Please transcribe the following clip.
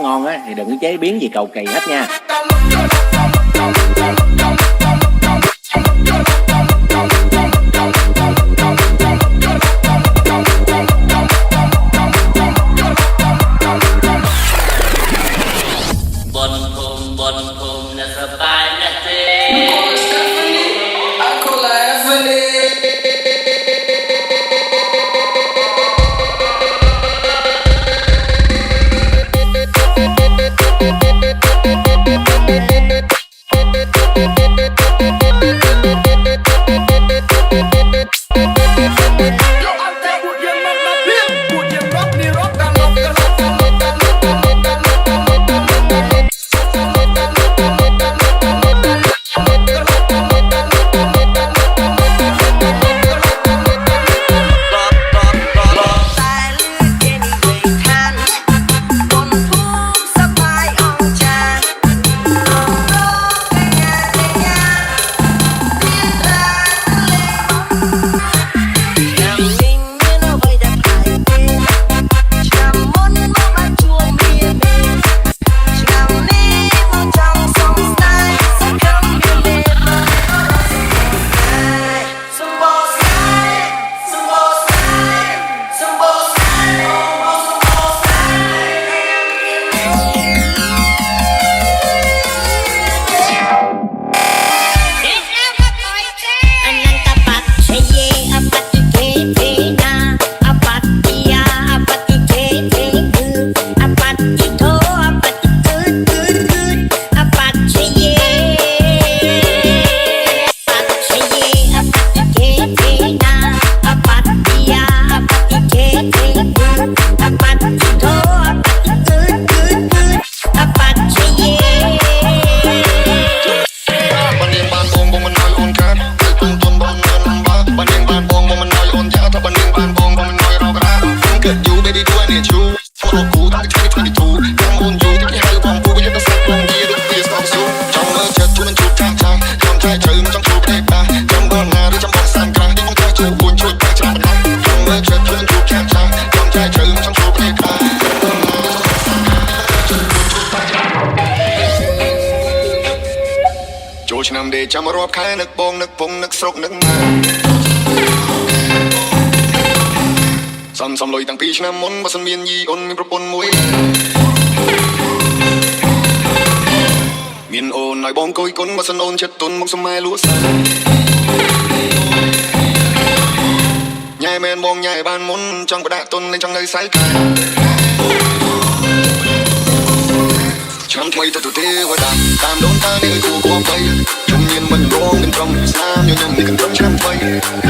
ngon á thì đừng có chế biến gì cầu kỳ hết nha.ឆ្នាំដេចាំរាប់ខែនឹកបងនឹកពងនឹកស្រុកនឹកម៉ែសំលុយតាំងពីឆ្នាំមុនបើសិនមានយីអូនមានប្រពន្ធមួយមានអូនឲ្យបងគួយគុណបើសិនអូនចិត្តទុនមកសម័យលក់សាញ៉ែមែនបងញ៉ែបានមុនចង់បដាក់ទុននឹងចង់នៅសៅកាឆ្នាំថ្មីទៅទេវតាតាមដូនតានេះគូគួរបីជំនាញមិនរងមិនត្រង់ស្នាមញញឹមនេះកន្ត្រឹមឆ្នាំថ្មី